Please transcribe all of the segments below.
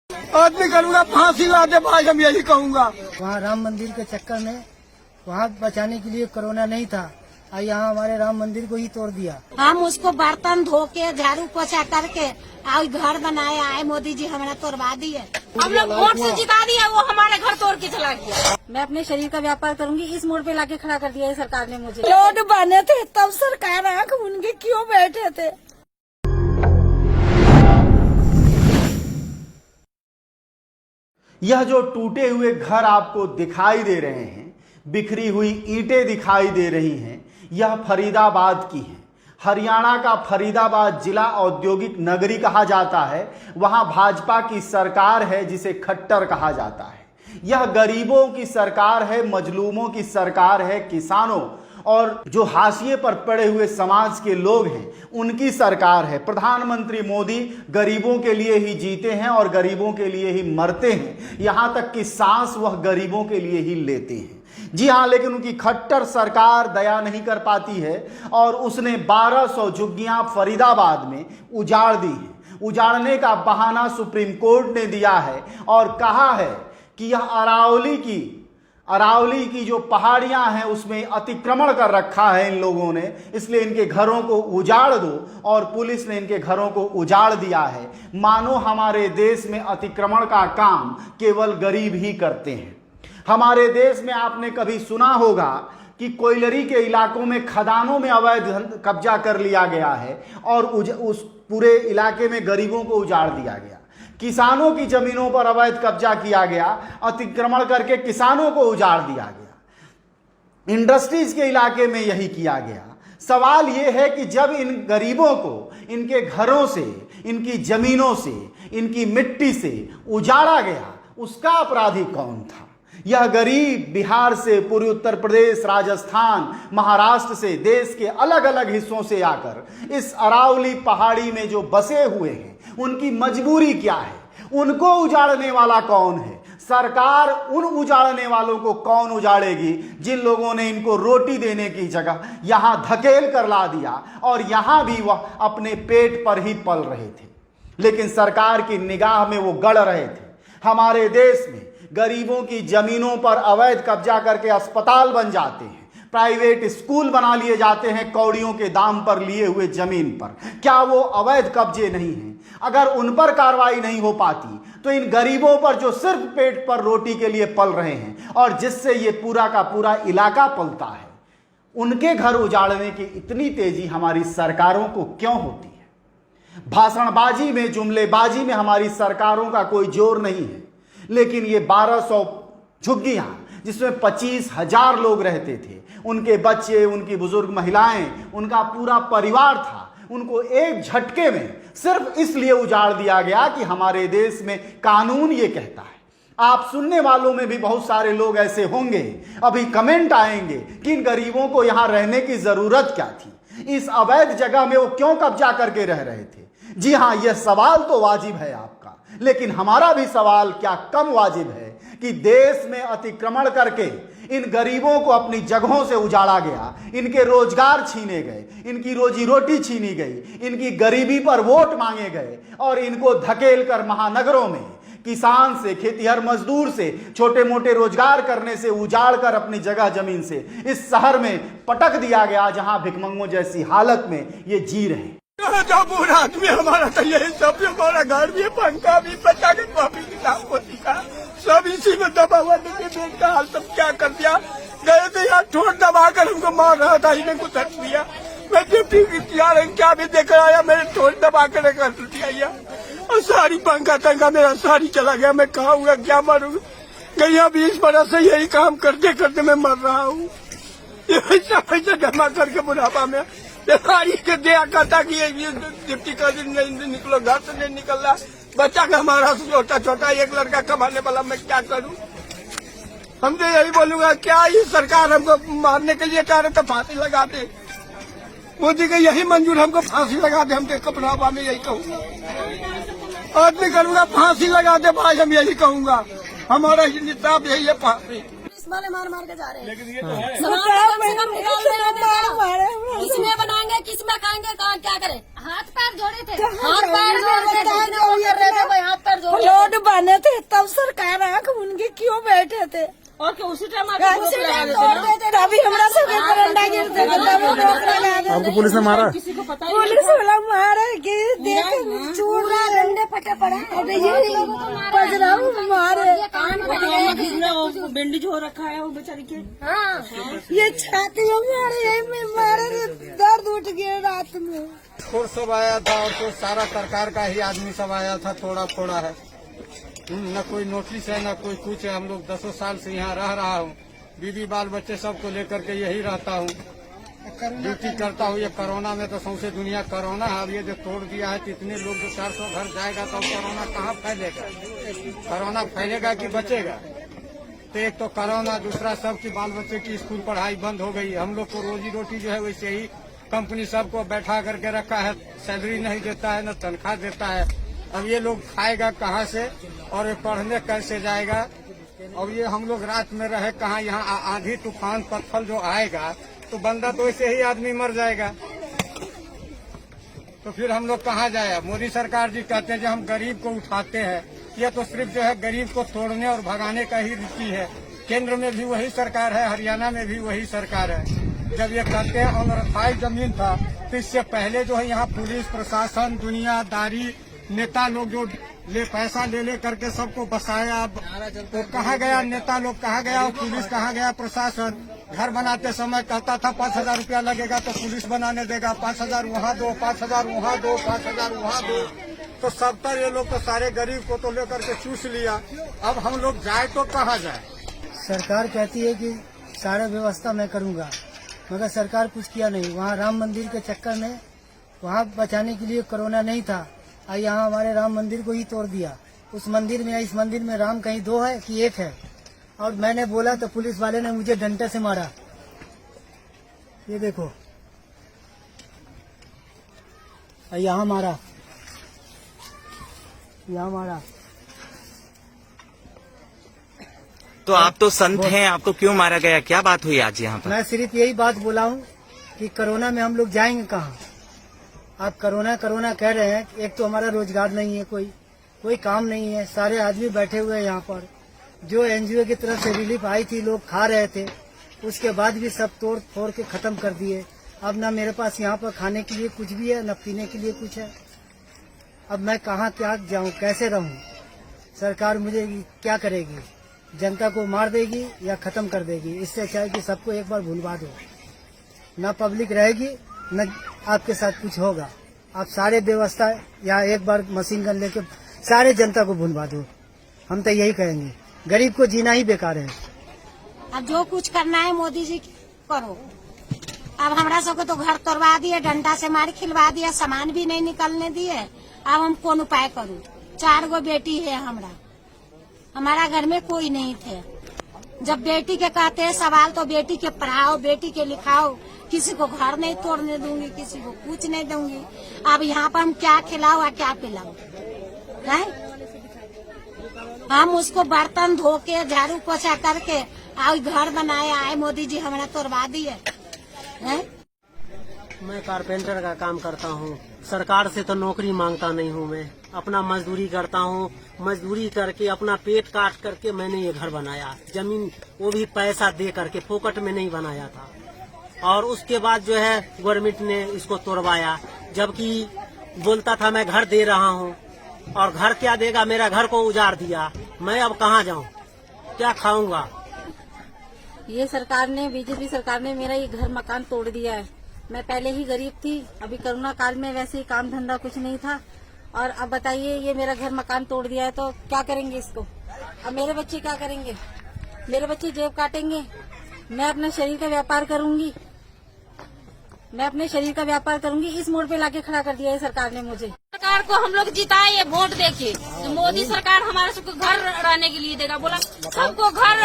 आदमी करूँगा फांसी ला दे भाई, हम यही कहूँगा। वहाँ राम मंदिर के चक्कर में वहाँ बचाने के लिए कोरोना नहीं था, और यहाँ हमारे राम मंदिर को ही तोड़ दिया। हम उसको बर्तन धो के झाड़ू पोछा करके और घर बनाए आए, मोदी जी हमारा तोड़वा दिए। हम लोग वोट से जिता दिया, वो हमारे घर तोड़ के चला गया। मैं अपने शरीर का व्यापार करूंगी, इस मोड़ पे लाके खड़ा कर दिया है सरकार ने मुझे। रोड बने थे तब सरकार आंख उनके क्यों बैठे थे। यह जो टूटे हुए घर आपको दिखाई दे रहे हैं, बिखरी हुई ईंटें दिखाई दे रही हैं, यह फरीदाबाद की हैं। हरियाणा का फरीदाबाद जिला औद्योगिक नगरी कहा जाता है। वहां भाजपा की सरकार है जिसे खट्टर कहा जाता है। यह गरीबों की सरकार है, मजलूमों की सरकार है, किसानों और जो हाशिए पर पड़े हुए समाज के लोग हैं उनकी सरकार है। प्रधानमंत्री मोदी गरीबों के लिए ही जीते हैं और गरीबों के लिए ही मरते हैं, यहां तक कि सांस वह गरीबों के लिए ही लेते हैं। जी हाँ, लेकिन उनकी खट्टर सरकार दया नहीं कर पाती है और उसने 1200 झुग्गियां फरीदाबाद में उजाड़ दी हैं। उजाड़ने का बहाना सुप्रीम कोर्ट ने दिया है और कहा है कि यह अरावली की जो पहाड़ियां हैं उसमें अतिक्रमण कर रखा है इन लोगों ने, इसलिए इनके घरों को उजाड़ दो। और पुलिस ने इनके घरों को उजाड़ दिया है। मानो हमारे देश में अतिक्रमण का काम केवल गरीब ही करते हैं। हमारे देश में आपने कभी सुना होगा कि कोयलरी के इलाकों में, खदानों में अवैध कब्जा कर लिया गया है और उस पूरे इलाके में गरीबों को उजाड़ दिया गया। किसानों की जमीनों पर अवैध कब्जा किया गया, अतिक्रमण करके किसानों को उजाड़ दिया गया। इंडस्ट्रीज के इलाके में यही किया गया। सवाल यह है कि जब इन गरीबों को इनके घरों से, इनकी जमीनों से, इनकी मिट्टी से उजाड़ा गया, उसका अपराधी कौन था? यह गरीब बिहार से, पूर्वी उत्तर प्रदेश, राजस्थान, महाराष्ट्र से, देश के अलग अलग हिस्सों से आकर इस अरावली पहाड़ी में जो बसे हुए हैं, उनकी मजबूरी क्या है? उनको उजाड़ने वाला कौन है? सरकार उन उजाड़ने वालों को कौन उजाड़ेगी जिन लोगों ने इनको रोटी देने की जगह यहां धकेल कर ला दिया और यहां भी वह अपने पेट पर ही पल रहे थे, लेकिन सरकार की निगाह में वो गड़ रहे थे। हमारे देश में गरीबों की जमीनों पर अवैध कब्जा करके अस्पताल बन जाते हैं, प्राइवेट स्कूल बना लिए जाते हैं कौड़ियों के दाम पर लिए हुए जमीन पर। क्या वो अवैध कब्जे नहीं हैं? अगर उन पर कार्रवाई नहीं हो पाती तो इन गरीबों पर जो सिर्फ पेट पर रोटी के लिए पल रहे हैं और जिससे ये पूरा का पूरा इलाका पलता है, उनके घर उजाड़ने की इतनी तेजी हमारी सरकारों को क्यों होती है? भाषणबाजी में, जुमलेबाजी में हमारी सरकारों का कोई जोर नहीं है, लेकिन ये 1200 झुग्गियां जिसमें 25,000 लोग रहते थे, उनके बच्चे, उनकी बुजुर्ग महिलाएं, उनका पूरा परिवार था, उनको एक झटके में सिर्फ इसलिए उजाड़ दिया गया कि हमारे देश में कानून ये कहता है। आप सुनने वालों में भी बहुत सारे लोग ऐसे होंगे, अभी कमेंट आएंगे कि इन गरीबों को यहां रहने की जरूरत क्या थी, इस अवैध जगह में वो क्यों कब्जा करके रह रहे थे। जी हां, यह सवाल तो वाजिब है आपका, लेकिन हमारा भी सवाल क्या कम वाजिब है कि देश में अतिक्रमण करके इन गरीबों को अपनी जगहों से उजाड़ा गया, इनके रोजगार छीने गए, इनकी रोजी रोटी छीनी गई, इनकी गरीबी पर वोट मांगे गए और इनको धकेल कर महानगरों में किसान से, खेतीहर मजदूर से, छोटे मोटे रोजगार करने से उजाड़ कर अपनी जगह जमीन से इस शहर में पटक दिया गया जहां भिखमंगों जैसी हालत में ये जी रहे। पूरा आदमी हमारा तो यही सब, हमारा घर भी, पंखा भी, बच्चा के कॉपी किताब पोती का सब इसी में दबा हुआ। देखिए बेट का हाल सब क्या कर दिया। गए थे यहाँ ठोट दबा कर हमको मार रहा था, इन्हें कुछ हट दिया। मैं ड्यूटी क्या भी देख आया, मेरे ठोट दबा कर कर दिया और सारी पंखा तंखा मेरा सारी चला गया। मैं खाऊंगा क्या, मरूंगा? गैया 20 बरस से यही काम करते करते मैं मर रहा हूँ। पैसा जमा करके बुढ़ापा में बीमारी के दिया कहता कि ड्यूटी का दिन नहीं निकलो, घर से नहीं निकल रहा। बच्चा का हमारा छोटा छोटा एक लड़का कमाने वाला, मैं क्या करूं? हम तो यही बोलूंगा, क्या ये सरकार हमको मारने के लिए कह रहे तो फांसी लगा दे। मोदी का यही मंजूर, हमको फांसी लगा दे। हम तो कपड़ा में यही कहूंगा, आदमी करूंगा फांसी लगा दे भाई, हम यही कहूंगा। हमारा इंसाफ यही है, फांसी। वाले मार मार के जा रहे हैं। लेकिन ये तो है। किसमें बनाएंगे, किसमें खाएंगे, क्या करें? हाथ पैर जोड़े थे, हाथ पैर जोड़ रहे थे, हाथ पैर जोड़ रोड बने थे तब सरकार आंख उनके क्यों बैठे थे? और क्या उसी टाइम तभी हमरा सबके करंडा गिरते थे, तभी रोक लगा देते। आपको पुलिस ने मारा? किसी को पता ही पुलिस वाला मारा कि देख चूर डंडे फटे पड़ा, पजरा मारे, बैंडेज हो रखा है वो बेचारी के। ये छाती में मारे, यही में मारे, दर्द उठ गया रात में। और सब आया था और तो सारा सरकार का ही आदमी सब आया था, थोड़ा थोड़ा है, न कोई नोटिस है न कोई कुछ है। हम लोग 10 साल से यहाँ रह रहा हूँ, बीवी बाल बच्चे सबको लेकर के यही रहता हूँ, ड्यूटी करता हूँ। ये कोरोना में तो सौंसे दुनिया कोरोना है, अब ये जो तोड़ दिया है कितने लोग, जो 400 घर जाएगा तो कोरोना कहाँ फैलेगा? कोरोना फैलेगा कि बचेगा? तो एक तो कोरोना, दूसरा सबकी बाल बच्चे की स्कूल पढ़ाई बंद हो गई। हम लोग को रोजी रोटी जो है वैसे ही कंपनी सबको बैठा करके रखा है, सैलरी नहीं देता है न तनख्वाह देता है। अब ये लोग खाएगा कहाँ से और ये पढ़ने कैसे जाएगा? अब ये हम लोग रात में रहे कहाँ? यहाँ आंधी तूफान पत्थर जो आएगा तो बंदा तो ऐसे ही आदमी मर जाएगा, तो फिर हम लोग कहाँ जाए? मोदी सरकार जी कहते हैं जो हम गरीब को उठाते हैं, ये तो सिर्फ जो है गरीब को तोड़ने और भगाने का ही रीति है। केंद्र में भी वही सरकार है, हरियाणा में भी वही सरकार है। जब ये कहते हैं अनरखाई जमीन था तो इससे पहले जो है यहाँ पुलिस प्रशासन दुनियादारी नेता लोग जो पैसा ले करके सबको बसाया, तो कहाँ गया नेता लोग, कहाँ गया पुलिस, कहाँ गया प्रशासन? घर बनाते समय कहता था 5,000 रुपया लगेगा तो पुलिस बनाने देगा, 5,000 वहाँ दो, 5,000 वहाँ दो, 5,000 वहाँ दो। तो सब तर ये लोग तो सारे गरीब को तो लेकर के चूस लिया। अब हम लोग जाए तो कहाँ जाए? सरकार कहती है कि सारा व्यवस्था मैं करूंगा, मगर सरकार कुछ किया नहीं। वहाँ राम मंदिर के चक्कर में वहाँ बचाने के लिए कोरोना नहीं था, यहाँ हमारे राम मंदिर को ही तोड़ दिया। उस मंदिर में, इस मंदिर में राम कहीं 2 है कि 1 है? और मैंने बोला तो पुलिस वाले ने मुझे डंडे से मारा। ये देखो, यहाँ मारा, यहाँ मारा। तो आप तो संत हैं, आपको क्यों मारा गया? क्या बात हुई आज यहाँ पर? मैं सिर्फ यही बात बोला हूँ कि कोरोना में हम लोग जाएंगे कहाँ? आप कोरोना कोरोना कह रहे हैं, एक तो हमारा रोजगार नहीं है, कोई काम नहीं है, सारे आदमी बैठे हुए हैं यहाँ पर। जो एनजीओ की तरफ से रिलीफ आई थी लोग खा रहे थे, उसके बाद भी सब तोड़ फोड़ के खत्म कर दिए। अब ना मेरे पास यहाँ पर खाने के लिए कुछ भी है, न पीने के लिए कुछ है। अब मैं कहाँ क्या जाऊँ, कैसे रहूँ? सरकार मुझे क्या करेगी? जनता को मार देगी या खत्म कर देगी? इससे अच्छा है कि सबको एक बार भुलवा दो, न पब्लिक रहेगी न आपके साथ कुछ होगा। आप सारे व्यवस्था यहाँ एक बार मशीन गन लेके सारे जनता को भुलवा दो। हम तो यही कहेंगे, गरीब को जीना ही बेकार है। अब जो कुछ करना है मोदी जी करो। अब हमरा सबको तो घर तोड़वा दिए, डंडा से मार खिलवा दिया, सामान भी नहीं निकलने दिए। अब हम कौन उपाय करूँ? 4 गो बेटी है हमारा घर में कोई नहीं थे। जब बेटी के कहते हैं सवाल तो बेटी के पढ़ाओ, बेटी के लिखाओ। किसी को घर नहीं तोड़ने दूंगी, किसी को कुछ नहीं दूंगी। अब यहाँ पर हम क्या खिलाओ और क्या पिलाओ? हम उसको बर्तन धो के झाड़ू पोछा करके और घर बनाया है, मोदी जी हमारा तोड़वा दिए। मैं कारपेंटर का काम करता हूँ। सरकार से तो नौकरी मांगता नहीं हूँ, मैं अपना मजदूरी करता हूँ। मजदूरी करके अपना पेट काट करके मैंने ये घर बनाया। जमीन वो भी पैसा दे करके, फोकट में नहीं बनाया था। और उसके बाद जो है गवर्नमेंट ने इसको तोड़वाया, जबकि बोलता था मैं घर दे रहा हूँ। और घर क्या देगा? मेरा घर को उजाड़ दिया। मैं अब कहाँ जाऊँ, क्या खाऊंगा? ये सरकार ने, बीजेपी सरकार ने मेरा ये घर मकान तोड़ दिया है। मैं पहले ही गरीब थी, अभी कोरोना काल में वैसे ही काम धंधा कुछ नहीं था, और अब बताइए ये मेरा घर मकान तोड़ दिया है तो क्या करेंगे इसको? अब मेरे बच्चे क्या करेंगे? मेरे बच्चे जेब काटेंगे। मैं अपना शरीर का व्यापार करूंगी, मैं अपने शरीर का व्यापार करूंगी। इस मोड़ पे लाके खड़ा कर दिया है सरकार ने मुझे। सरकार को हम लोग जिताए ये वोट देके, तो मोदी सरकार हमारे सबको घर रहने के लिए देगा। बोला सबको घर,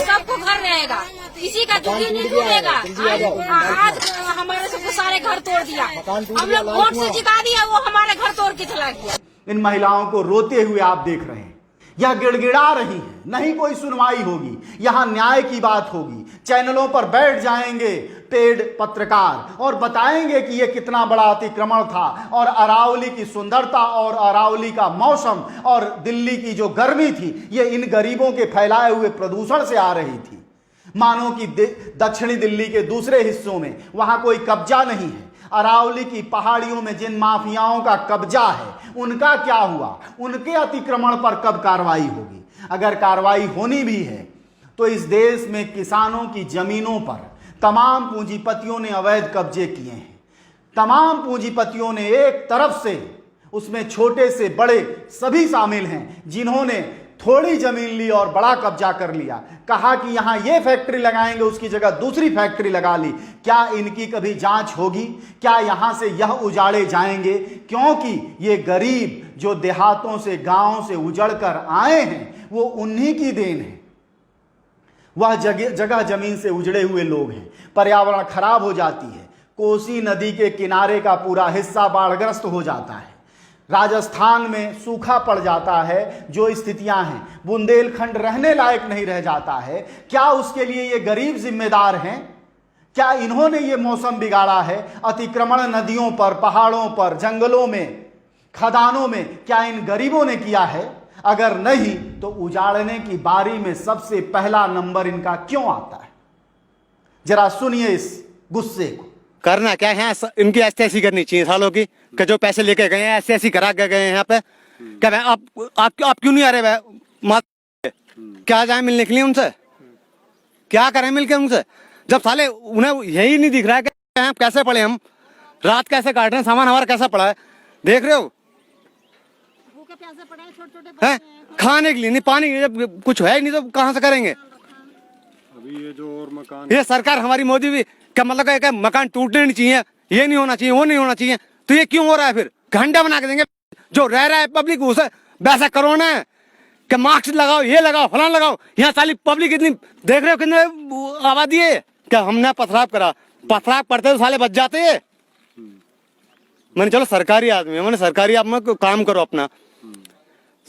सबको घर रहेगा, किसी का झुग्गी नहीं टूटेगा। आज हमारे सबको सारे घर तोड़ दिया। हम लोग वोट से जिता दिया, वो हमारे घर तोड़ के चला गया। इन महिलाओं को रोते हुए आप देख रहे हैं, यह गिड़गिड़ा रही है। नहीं कोई सुनवाई होगी, यहां न्याय की बात होगी। चैनलों पर बैठ जाएंगे, पेड पत्रकार और बताएंगे कि यह कितना बड़ा अतिक्रमण था और अरावली की सुंदरता और अरावली का मौसम और दिल्ली की जो गर्मी थी ये इन गरीबों के फैलाए हुए प्रदूषण से आ रही थी। मानो कि दक्षिणी दिल्ली के दूसरे हिस्सों में वहां कोई कब्जा नहीं है। अरावली की पहाड़ियों में जिन माफियाओं का कब्जा है उनका क्या हुआ, उनके अतिक्रमण पर कब कार्रवाई होगी? अगर कार्रवाई होनी भी है तो इस देश में किसानों की जमीनों पर तमाम पूंजीपतियों ने अवैध कब्जे किए हैं। तमाम पूंजीपतियों ने एक तरफ से, उसमें छोटे से बड़े सभी शामिल हैं, जिन्होंने थोड़ी जमीन ली और बड़ा कब्जा कर लिया। कहा कि यहां ये फैक्ट्री लगाएंगे, उसकी जगह दूसरी फैक्ट्री लगा ली। क्या इनकी कभी जांच होगी? क्या यहां से यह उजाड़े जाएंगे? क्योंकि ये गरीब जो देहातों से, गांवों से उजड़ कर आए हैं, वो उन्हीं की देन है। वह जगह जमीन से उजड़े हुए लोग हैं। पर्यावरण खराब हो जाती है। कोसी नदी के किनारे का पूरा हिस्सा बाढ़ग्रस्त हो जाता है। राजस्थान में सूखा पड़ जाता है। जो स्थितियां हैं, बुंदेलखंड रहने लायक नहीं रह जाता है। क्या उसके लिए ये गरीब जिम्मेदार हैं? क्या इन्होंने ये मौसम बिगाड़ा है? अतिक्रमण नदियों पर, पहाड़ों पर, जंगलों में, खदानों में क्या इन गरीबों ने किया है? अगर नहीं तो उजाड़ने की बारी में सबसे पहला नंबर इनका क्यों आता है? जरा सुनिए इस गुस्से को। करना क्या है, इनकी ऐसी करनी चाहिए सालों की कि जो पैसे लेके गए हैं ऐसी करा के गए हैं यहाँ पे। क्या आप क्यों नहीं आ रहे? क्या जाए मिलने के लिए उनसे? क्या करें मिलके उनसे? जब साले उन्हें यही नहीं दिख रहा है कि कैसे पड़े हम, रात कैसे काट रहे हैं, सामान हमारा कैसा पड़ा है, देख रहे हो? है खाने के लिए नहीं, पानी जब कुछ है ही नहीं तो कहाँ से करेंगे? अभी ये जो और मकान, ये सरकार हमारी मोदी भी क्या मतलब है कि मकान टूटने नहीं चाहिए, ये नहीं होना चाहिए, वो नहीं होना चाहिए, तो ये क्यों हो रहा है? फिर घंटा बना के देंगे जो रह रहा है पब्लिक उसे वैसा कोरोना है कि मास्क लगाओ, ये लगाओ, फलाना लगाओ। यहाँ साली पब्लिक इतनी देख रहे हो कितनी आबादी है। क्या हमने पथराव करा? पथराव करते तो साले बच जाते हैं। मैंने चलो सरकारी आदमी है, मैंने सरकारी आदमी काम करो अपना।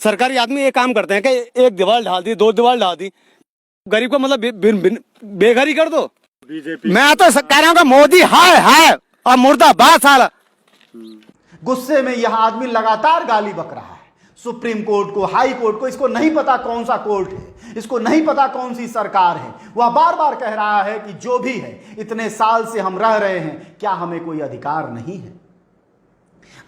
सरकारी आदमी ये काम करते हैं कि एक दीवार ढाल दी, 2 दीवार ढाल दी, गरीब को मतलब बेघर ही कर दो। मैं तो कह रहा हूँ कि मोदी है और मुर्दाबाद साला। गुस्से में यह आदमी लगातार गाली बक रहा है सुप्रीम कोर्ट को, हाई कोर्ट को। इसको नहीं पता कौन सा कोर्ट है, इसको नहीं पता कौन सी सरकार है। वह बार बार कह रहा है कि जो भी है, इतने साल से हम रह रहे हैं, क्या हमें कोई अधिकार नहीं है?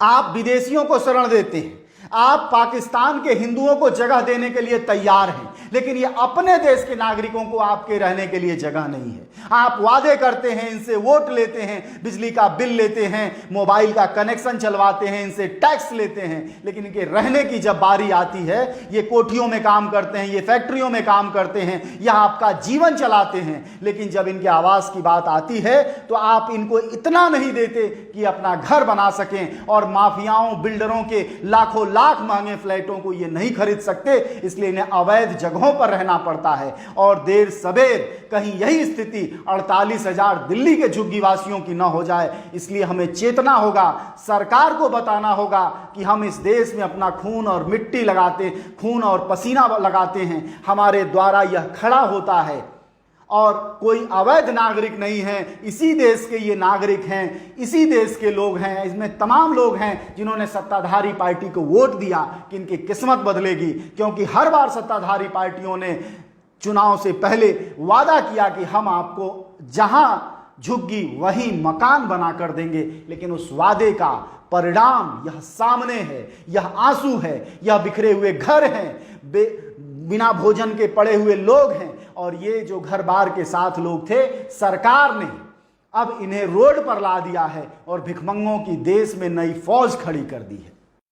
आप विदेशियों को शरण देते हैं, आप पाकिस्तान के हिंदुओं को जगह देने के लिए तैयार हैं, लेकिन ये अपने देश के नागरिकों को आपके रहने के लिए जगह नहीं है। आप वादे करते हैं, इनसे वोट लेते हैं, बिजली का बिल लेते हैं, मोबाइल का कनेक्शन चलवाते हैं, इनसे टैक्स लेते हैं, लेकिन इनके रहने की जब बारी आती है, ये कोठियों में काम करते हैं, ये फैक्ट्रियों में काम करते हैं, यह आपका जीवन चलाते हैं। लेकिन जब इनके आवास की बात आती है तो आप इनको इतना नहीं देते कि अपना घर बना सकें, और माफियाओं, बिल्डरों के लाखों लाख महंगे फ्लैटों को ये नहीं खरीद सकते, इसलिए इन्हें अवैध जगहों पर रहना पड़ता है। और देर सवेर कहीं यही स्थिति 48,000 दिल्ली के झुग्गीवासियों की न हो जाए, इसलिए हमें चेतना होगा, सरकार को बताना होगा कि हम इस देश में अपना खून और मिट्टी लगाते, खून और पसीना लगाते हैं, हमारे द्वारा यह खड़ा होता है, और कोई अवैध नागरिक नहीं है। इसी देश के ये नागरिक हैं, इसी देश के लोग हैं, इसमें तमाम लोग हैं जिन्होंने सत्ताधारी पार्टी को वोट दिया कि इनकी किस्मत बदलेगी। क्योंकि हर बार सत्ताधारी पार्टियों ने चुनाव से पहले वादा किया कि हम आपको जहां झुग्गी वहीं मकान बना कर देंगे, लेकिन उस वादे का परिणाम यह सामने है, यह आंसू है, यह बिखरे हुए घर हैं, बिना भोजन के पड़े हुए लोग हैं, और ये जो घर बार के साथ लोग थे, सरकार ने अब इन्हें रोड पर ला दिया है और भिखमंगों की देश में नई फौज खड़ी कर दी है।